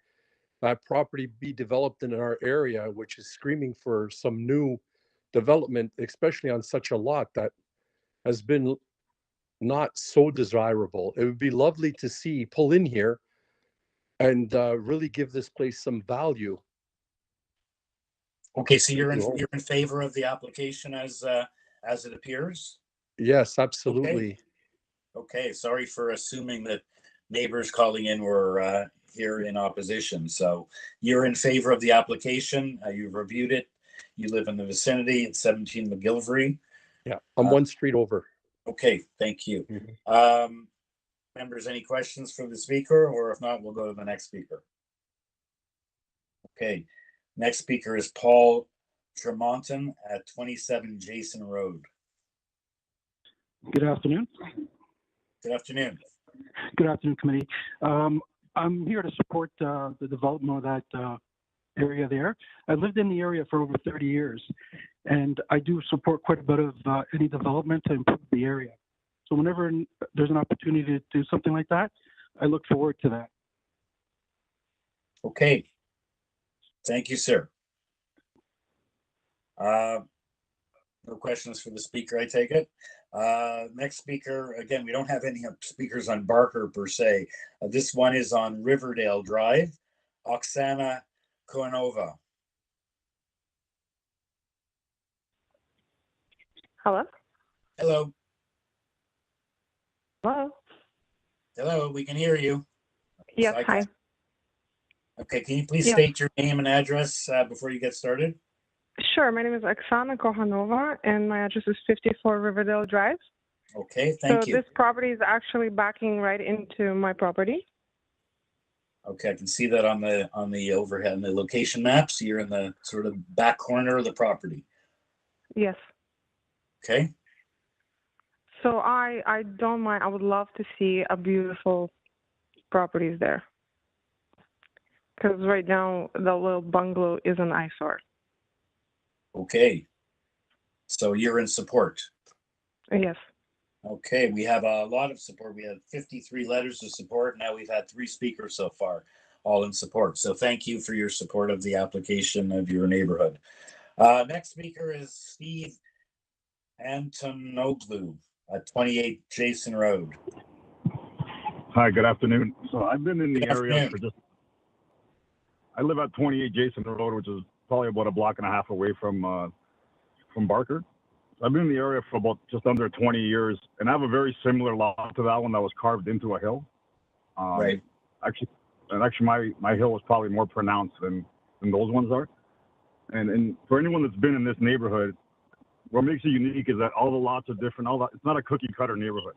that property be developed in our area, which is screaming for some new development, especially on such a lot that has been not so desirable. It would be lovely to see pull in here and really give this place some value. Okay, so you're in favor of the application as it appears? Yes, absolutely. Okay, sorry for assuming that neighbors calling in were here in opposition. So you're in favor of the application. You've reviewed it. You live in the vicinity at 17 McGillivray. Yeah, I'm 1 street over. Okay, thank you. Members, any questions for the speaker? Or if not, we'll go to the next speaker. Okay, next speaker is Paul Tremonton at 27 Jason Road. Good afternoon. Good afternoon. Good afternoon, committee. I'm here to support the development of that area there. I lived in the area for over 30 years, and I do support quite a bit of any development to improve the area. So whenever there's an opportunity to do something like that, I look forward to that. Okay. Thank you, sir. No questions for the speaker, I take it. Next speaker, again, we don't have any speakers on Barker per se. This one is on Riverdale Drive, Oksana Koanova. Hello? Hello. Hello? Hello, we can hear you. Yes, So hi. Okay, can you please state your name and address before you get started? Sure, my name is Oksana Kohanova, and my address is 54 Riverdale Drive. Okay, thank you. So this property is actually backing right into my property. Okay, I can see that on the overhead, on the location maps. You're in the sort of back corner of the property. Yes. Okay. So I don't mind. I would love to see a beautiful properties there. Because right now the little bungalow is an eyesore. Okay. So you're in support. Yes. Okay, we have a lot of support. We have 53 letters of support. Now we've had 3 speakers so far, all in support. So thank you for your support of the application of your neighborhood. Next speaker is Steve Antonoglu at 28 Jason Road. Hi, good afternoon. So I've been in the area for I live at 28 Jason Road, which is probably about a block and a half away from Barker. I've been in the area for about just under 20 years, and I have a very similar lot to that one that was carved into a hill. Right. Actually, my hill was probably more pronounced than those ones are. And for anyone that's been in this neighborhood, what makes it unique is that all the lots are different. It's not a cookie cutter neighborhood.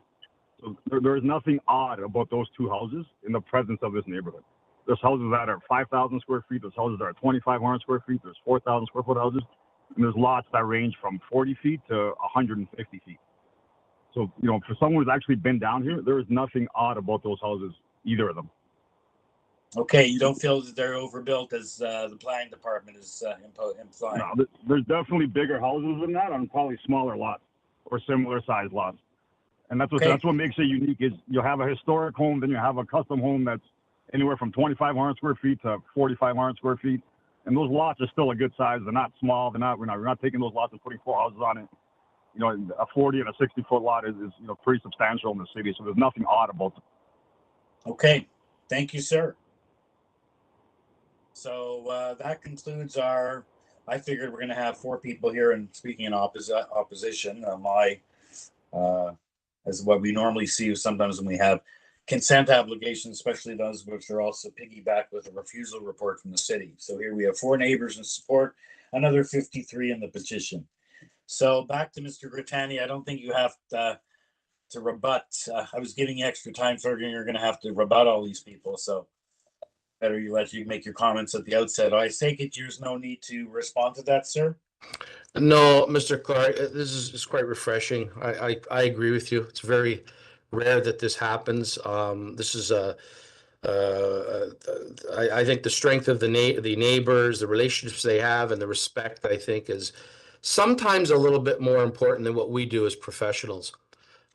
So there is nothing odd about those 2 houses in the presence of this neighborhood. There's houses that are 5,000 square feet. There's houses that are 2,500 square feet. There's 4,000 square foot houses. And there's lots that range from 40 feet to 150 feet. So, for someone who's actually been down here, there is nothing odd about those houses, either of them. Okay, you don't feel that they're overbuilt as the planning department is implying? No, there's definitely bigger houses than that on probably smaller lots or similar sized lots. And that's Okay. what makes it unique is you have a historic home, then you have a custom home that's anywhere from 2,500 square feet to 4,500 square feet. And those lots are still a good size. They're not small. We're not taking those lots and putting 4 houses on it. You know, a 40 and a 60-foot lot is pretty substantial in the city. So there's nothing odd about it. Okay, thank you, sir. So that concludes our, I figured we're gonna have 4 people here and speaking in opposition. As what we normally see sometimes when we have consent applications, especially those which are also piggybacked with a refusal report from the city. So here we have 4 neighbors in support, another 53 in the petition. So back to Mr. Grittani, I don't think you have to rebut. I was giving you extra time, figuring you're going to have to rebut all these people. So better let you make your comments at the outset. I take it there's no need to respond to that, sir? No, Mr. Clark, this is quite refreshing. I agree with you. It's very rare that this happens. This is I think the strength of the neighbors, the relationships they have, and the respect, I think, is sometimes a little bit more important than what we do as professionals.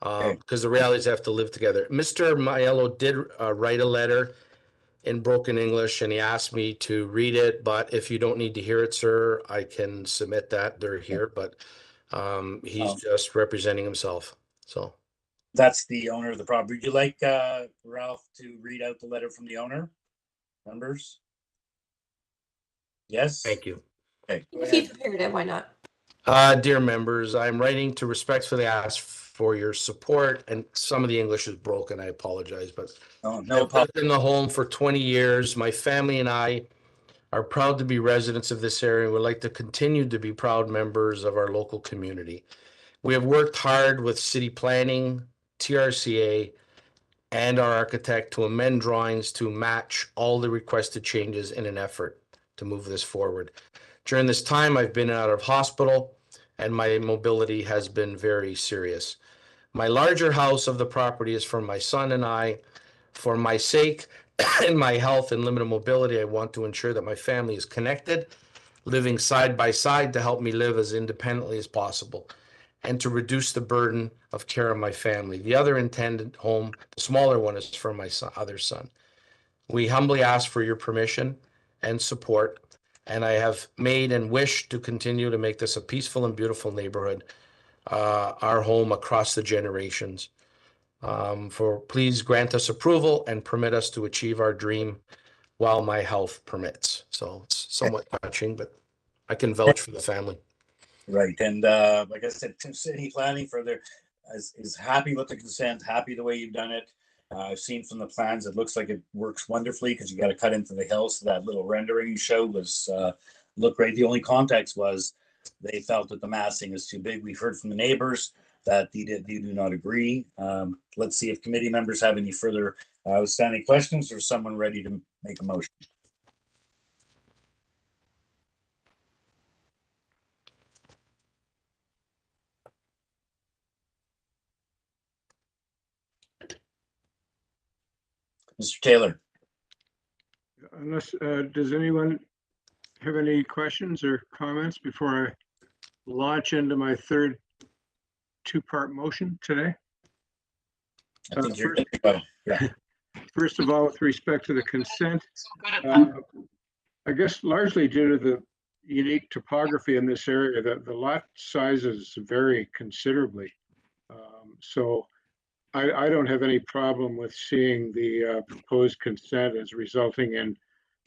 Because the realities have to live together. Mr. Maiello did write a letter in broken English, and he asked me to read it. But if you don't need to hear it, sir, I can submit that. They're here, but he's just representing himself. So that's the owner of the property. Would you like Ralph to read out the letter from the owner? Members? Yes. Thank you. Okay. If he prepared it, why not? Dear members, I'm writing to respectfully ask for your support, and some of the English is broken. I apologize, but no I've lived in the home for 20 years. My family and I are proud to be residents of this area and would like to continue to be proud members of our local community. We have worked hard with city planning, TRCA, and our architect to amend drawings to match all the requested changes in an effort to move this forward. During this time, I've been out of hospital and my mobility has been very serious. My larger house of the property is for my son and I. For my sake and my health and limited mobility, I want to ensure that my family is connected, living side by side to help me live as independently as possible and to reduce the burden of care of my family. The other intended home, the smaller one, is for my other son. We humbly ask for your permission and support, and I have made and wish to continue to make this a peaceful and beautiful neighborhood, our home across the generations. Please grant us approval and permit us to achieve our dream while my health permits. So it's somewhat touching, but I can vouch for the family. Right, and like I said, city planning is happy with the consent, happy the way you've done it. I've seen from the plans, it looks like it works wonderfully because you got to cut into the hill. So that little rendering you showed looked great. The only context was they felt that the massing is too big. We've heard from the neighbors that they do not agree. Let's see if committee members have any further outstanding questions or someone ready to make a motion. Mr. Taylor. Unless, does anyone have any questions or comments before I launch into my third 2-part motion today? I think you're good to go. Yeah. First of all, with respect to the consent, I guess largely due to the unique topography in this area, that the lot sizes vary considerably. So I don't have any problem with seeing the proposed consent as resulting in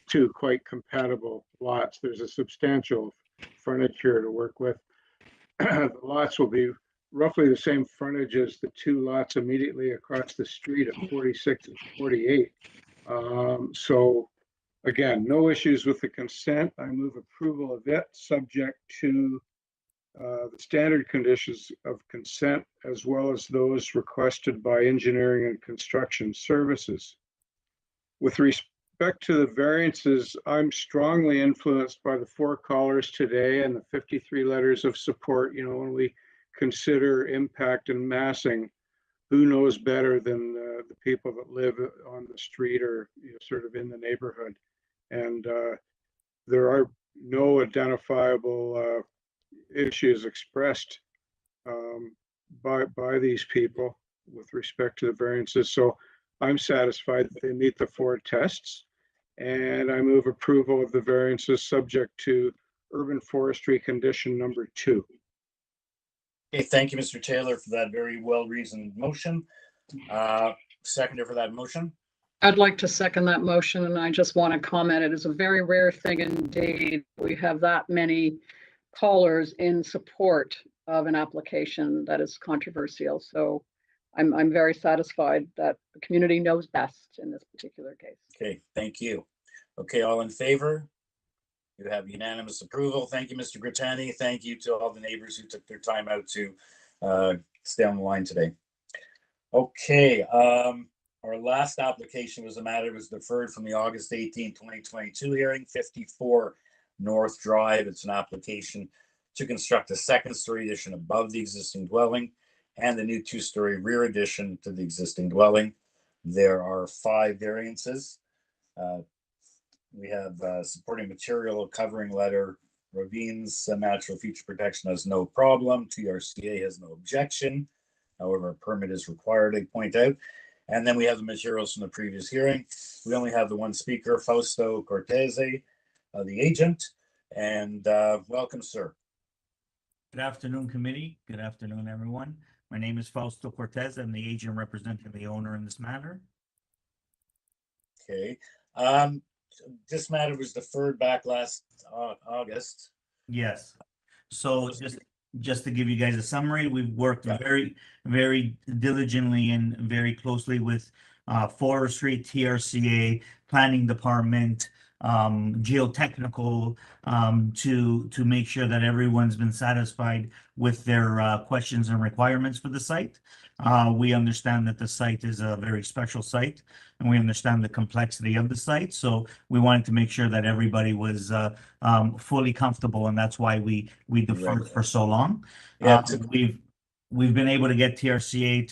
2 quite compatible lots. There's a substantial frontage here to work with. The lots will be roughly the same frontage as the 2 lots immediately across the street at 46 and 48. So again, no issues with the consent. I move approval of it, subject to the standard conditions of consent, as well as those requested by engineering and construction services. With respect to the variances, I'm strongly influenced by the 4 callers today and the 53 letters of support. You know, when we consider impact and massing, who knows better than the people that live on the street or sort of in the neighborhood. And there are no identifiable issues expressed by these people. with respect to the variances. So I'm satisfied that they meet the 4 tests. And I move approval of the variances subject to urban forestry condition number 2. Okay, thank you, Mr. Taylor, for that very well-reasoned motion. Seconder for that motion. I'd like to second that motion, and I just want to comment, it is a very rare thing indeed. We have that many callers in support of an application that is controversial. So I'm very satisfied that the community knows best in this particular case. Okay, thank you. Okay, all in favor? You have unanimous approval. Thank you, Mr. Grittani. Thank you to all the neighbors who took their time out to stay on the line today. Okay, our last application was deferred from the August 18, 2022 hearing, 54 North Drive. It's an application to construct a 2nd-story addition above the existing dwelling and the new 2-story rear addition to the existing dwelling. There are 5 variances. We have supporting material, covering letter, ravines, natural feature protection has no problem. TRCA has no objection. However, a permit is required, they point out. And then we have the materials from the previous hearing. We only have the one speaker, Fausto Cortese, the agent. And welcome, sir. Good afternoon, committee. Good afternoon, everyone. My name is Fausto Cortez. I'm the agent representing the owner in this matter. Okay. This matter was deferred back last August. Yes. So just to give you guys a summary, we've worked very, very diligently and very closely with forestry, TRCA, planning department, geotechnical, to make sure that everyone's been satisfied with their questions and requirements for the site. We understand that the site is a very special site, and we understand the complexity of the site. So we wanted to make sure that everybody was fully comfortable, and that's why we deferred for so long. Yeah, we've been able to get TRCA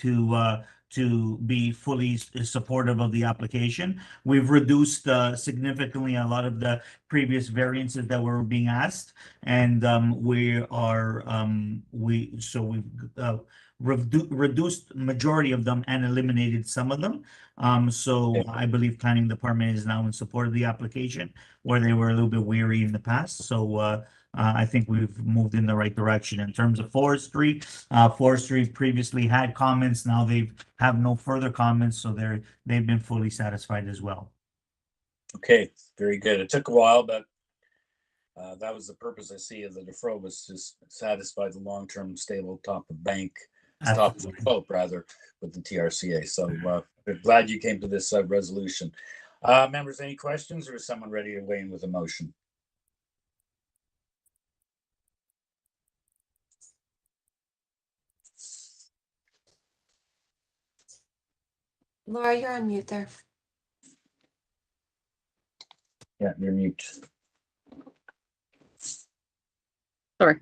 to be fully supportive of the application. We've reduced significantly a lot of the previous variances that were being asked, and we've reduced majority of them and eliminated some of them. So I believe planning department is now in support of the application, where they were a little bit weary in the past. So I think we've moved in the right direction. In terms of forestry, forestry previously had comments. Now they have no further comments, so they've been fully satisfied as well. Okay, very good. It took a while, but that was the purpose, I see, of the deferral, was to satisfy the long-term stable top of bank, top of hope rather, with the TRCA. So we're glad you came to this resolution. Members, any questions, or is someone ready to weigh in with a motion? Laura, you're on mute there. Yeah, you're mute. Sorry.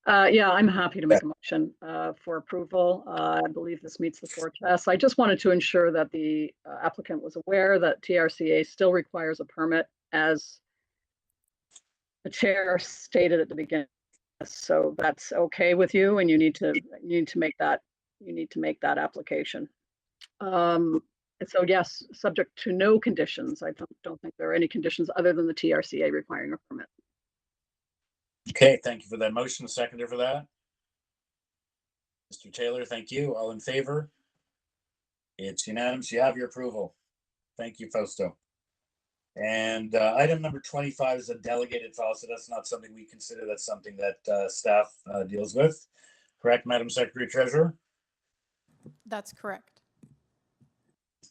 Yeah, I'm happy to make a motion for approval. I believe this meets the 4 tests. I just wanted to ensure that the applicant was aware that TRCA still requires a permit, as the chair stated at the beginning. So that's okay with you, and you need to make that application. So yes, subject to no conditions. I don't think there are any conditions other than the TRCA requiring a permit. Okay, thank you for that motion. Seconder for that. Mr. Taylor, thank you. All in favor? It's unanimous. You have your approval. Thank you, Fausto. And item number 25 is a delegated file, so that's not something we consider. That's something that staff deals with. Correct, Madam Secretary Treasurer? That's correct.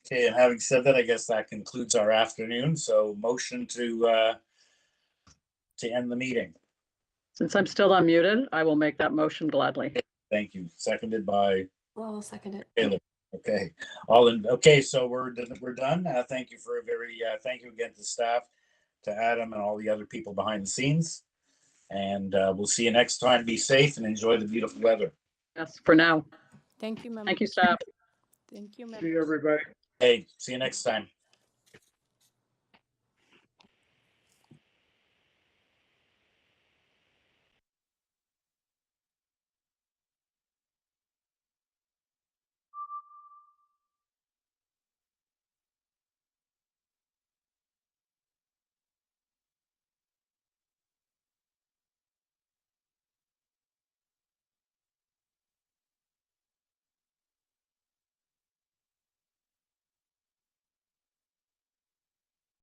Okay, and having said that, I guess that concludes our afternoon. So motion to end the meeting. Since I'm still unmuted, I will make that motion gladly. Thank you. Seconded by Well, I'll second it. Taylor. Okay, okay, so we're done. Thank you for thank you again to staff, to Adam and all the other people behind the scenes. And we'll see you next time. Be safe and enjoy the beautiful weather. Yes, for now. Thank you, members. Thank you, staff. Thank you, members. See you, everybody. Hey, see you next time.